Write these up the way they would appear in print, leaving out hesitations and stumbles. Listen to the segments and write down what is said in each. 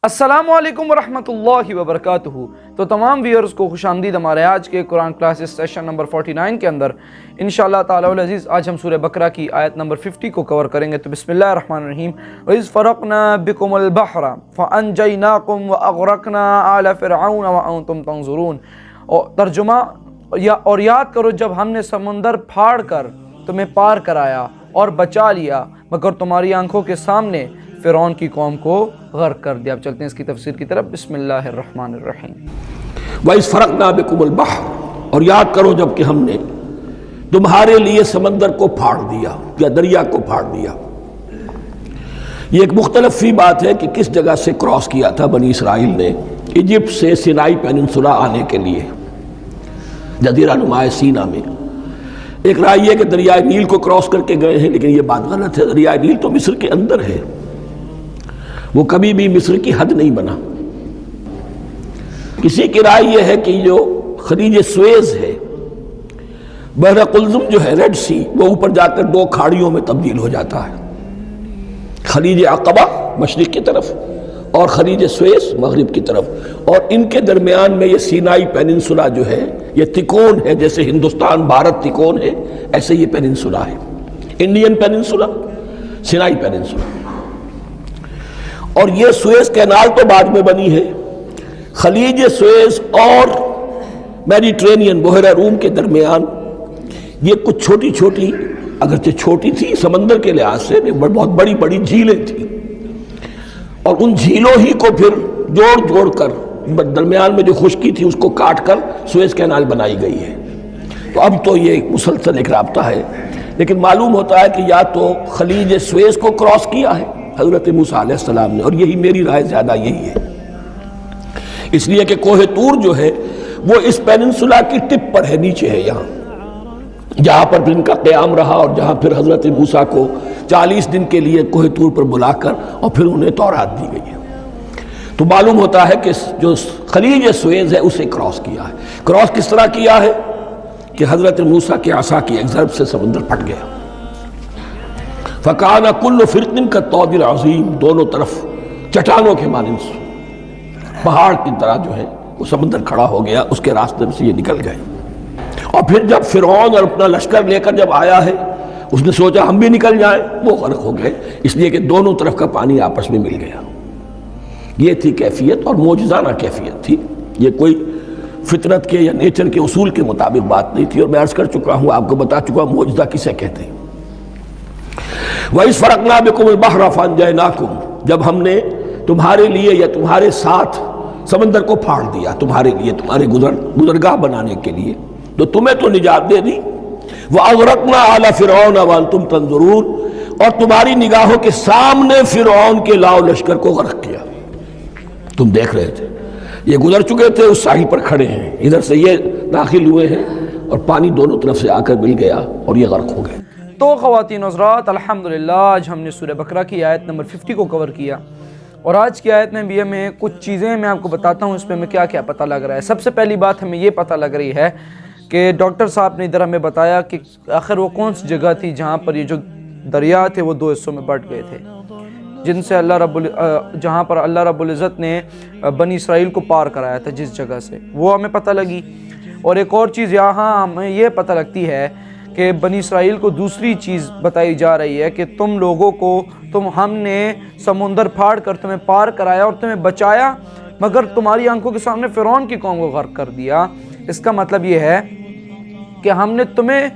السلام علیکم ورحمۃ اللہ وبرکاتہ۔ تو تمام ویورز کو خوش آمدید ہمارے آج کے قرآن کلاسز سیشن نمبر 49 کے اندر انشاءاللہ تعالی العزیز آج ہم سورہ بقرہ کی آیت نمبر 50 کو کور کریں گے۔ تو بسم اللہ الرحمن الرحیم۔ وَإِذْ فَرَقْنَا بِكُمُ الْبَحْرَ فَأَنْجَيْنَاكُمْ وَأَغْرَقْنَا آلَ فِرْعَوْنَ وَأَنْتُمْ تَنْظُرُونَ۔ اور ترجمہ اور یاد کرو جب ہم نے سمندر پھاڑ کر تمہیں پار کرایا اور بچا لیا مگر تمہاری آنکھوں کے سامنے فرعون کی قوم کو غرق کر دیا۔ اب چلتے ہیں اس کی تفسیر کی طرف۔ بسم اللہ الرحمن الرحیم۔ وَإِذْ فَرَقْنَا بِكُمُ الْبَحْرَ، اور یاد کرو جب کہ ہم نے تمہارے لیے سمندر کو پھاڑ دیا یا دریا کو پھاڑ دیا۔ یہ ایک مختلف فی بات ہے کہ کس جگہ سے کراس کیا تھا بنی اسرائیل نے ایجپٹ سے سینائی پیننسولا آنے کے لیے جزیرہ نما سینا میں۔ ایک رائے یہ کہ دریائے نیل کو کراس کر کے گئے ہیں، لیکن یہ بات غلط ہے۔ دریائے نیل تو مصر کے اندر ہے، وہ کبھی بھی مصر کی حد نہیں بنا۔ کسی کی رائے یہ ہے کہ جو خلیج سویز ہے، بحر قلزم جو ہے ریڈ سی، وہ اوپر جا کر دو کھاڑیوں میں تبدیل ہو جاتا ہے، خلیج عقبہ مشرق کی طرف اور خلیج سویز مغرب کی طرف، اور ان کے درمیان میں یہ سینائی پیننسولا جو ہے یہ تکون ہے، جیسے ہندوستان بھارت تکون ہے ایسے یہ پیننسولا ہے، انڈین پیننسولا، سینائی پیننسولا۔ اور یہ سویز کینال تو بعد میں بنی ہے۔ خلیج سویز اور میڈیٹرینین بحیرہ روم کے درمیان یہ کچھ چھوٹی چھوٹی، اگرچہ چھوٹی تھی سمندر کے لحاظ سے، بہت بڑی بڑی جھیلیں تھیں، اور ان جھیلوں ہی کو پھر جوڑ جوڑ کر درمیان میں جو خشکی تھی اس کو کاٹ کر سویز کینال بنائی گئی ہے۔ تو اب تو یہ ایک مسلسل ایک رابطہ ہے، لیکن معلوم ہوتا ہے کہ یا تو خلیج سویز کو کراس کیا ہے حضرت موسیٰ علیہ السلام نے، اور یہی میری رائے زیادہ یہی ہے، اس لیے کہ کوہ طور جو ہے وہ اس پیننسولا کی ٹپ پر ہے، نیچے ہے، یہاں جہاں پر ان کا قیام رہا، اور جہاں پھر حضرت موسیٰ کو 40 دن کے لیے کوہ طور پر بلا کر اور پھر انہیں تورات دی گئی ہے۔ تو معلوم ہوتا ہے کہ جو خلیج سویز ہے اسے کراس کیا ہے۔ کراس کس طرح کیا ہے کہ حضرت موسیٰ کے عصا کی ایک ضرب سے سمندر پھٹ گیا۔ فَكَانَ كُلُّ فِرْقٍ كَالطَّوْدِ الْعَظِيمِ، دونوں طرف چٹانوں کے مانند پہاڑ کی طرح جو ہے وہ سمندر کھڑا ہو گیا، اس کے راستے سے یہ نکل گئے۔ اور پھر جب فرعون اور اپنا لشکر لے کر جب آیا ہے، اس نے سوچا ہم بھی نکل جائیں، وہ غرق ہو گئے، اس لیے کہ دونوں طرف کا پانی آپس میں مل گیا۔ یہ تھی کیفیت، اور معجزانہ کیفیت تھی، یہ کوئی فطرت کے یا نیچر کے اصول کے مطابق بات نہیں تھی، اور میں عرض کر چکا ہوں، آپ کو بتا چکا ہوں معجزہ کسے کہتے ہیں۔ وَإِذْ فَرَقْنَا بِكُمُ الْبَحْرَ فَأَنْجَيْنَاكُمْ، جب ہم نے تمہارے لیے یا تمہارے ساتھ سمندر کو پھاڑ دیا، تمہارے لیے، تمہارے گزرگاہ بنانے کے لیے، تو تمہیں تو نجات دے دی۔ وَأَغْرَقْنَا آلَ فِرْعَوْنَ وَأَنْتُمْ تَنْظُرُونَ، اور تمہاری نگاہوں کے سامنے فرعون کے لاؤ لشکر کو غرق کیا، تم دیکھ رہے تھے، یہ گزر چکے تھے، اس ساحل پر کھڑے ہیں، ادھر سے یہ داخل ہوئے ہیں، اور پانی دونوں طرف سے آ کر مل گیا اور یہ غرق ہو گئے۔ تو خواتین و حضرات، الحمدللہ آج ہم نے سورہ بقرہ کی آیت نمبر 50 کو کور کیا، اور آج کی آیت میں بھی ہمیں کچھ چیزیں میں آپ کو بتاتا ہوں، اس میں ہمیں کیا کیا پتہ لگ رہا ہے۔ سب سے پہلی بات ہمیں یہ پتہ لگ رہی ہے کہ ڈاکٹر صاحب نے ادھر ہمیں بتایا کہ آخر وہ کون سی جگہ تھی جہاں پر یہ جو دریا تھے وہ دو حصوں میں بٹ گئے تھے، جن سے جہاں پر اللہ رب العزت نے بنی اسرائیل کو پار کرایا تھا، جس جگہ سے، وہ ہمیں پتہ لگی۔ اور ایک اور چیز یہاں ہمیں یہ پتہ لگتی ہے کہ بنی اسرائیل کو دوسری چیز بتائی جا رہی ہے کہ تم لوگوں کو ہم نے سمندر پھاڑ کر تمہیں پار کرایا اور تمہیں بچایا، مگر تمہاری آنکھوں کے سامنے فرعون کی قوم کو غرق کر دیا۔ اس کا مطلب یہ ہے کہ ہم نے تمہیں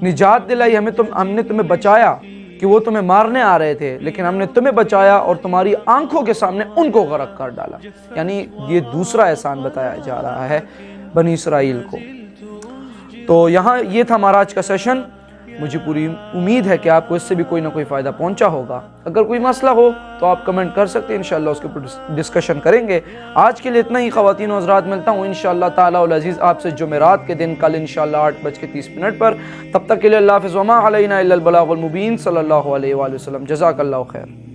نجات دلائی، ہم نے تمہیں بچایا کہ وہ تمہیں مارنے آ رہے تھے، لیکن ہم نے تمہیں بچایا اور تمہاری آنکھوں کے سامنے ان کو غرق کر ڈالا۔ یعنی یہ دوسرا احسان بتایا جا رہا ہے بنی اسرائیل کو۔ تو یہاں یہ تھا ہمارا آج کا سیشن۔ مجھے پوری امید ہے کہ آپ کو اس سے بھی کوئی نہ کوئی فائدہ پہنچا ہوگا۔ اگر کوئی مسئلہ ہو تو آپ کمنٹ کر سکتے ہیں، انشاءاللہ اس کے اوپر ڈسکشن کریں گے۔ آج کے لیے اتنا ہی خواتین و حضرات، ملتا ہوں انشاءاللہ تعالی العزیز آپ سے جمعرات کے دن، کل انشاءاللہ 8:30 پر۔ تب تک کے لیے اللہ حافظ، وما علینا الا البلاغ المبین۔ صلی اللہ علیہ وآلہ وسلم۔ جزاک اللہ خیر۔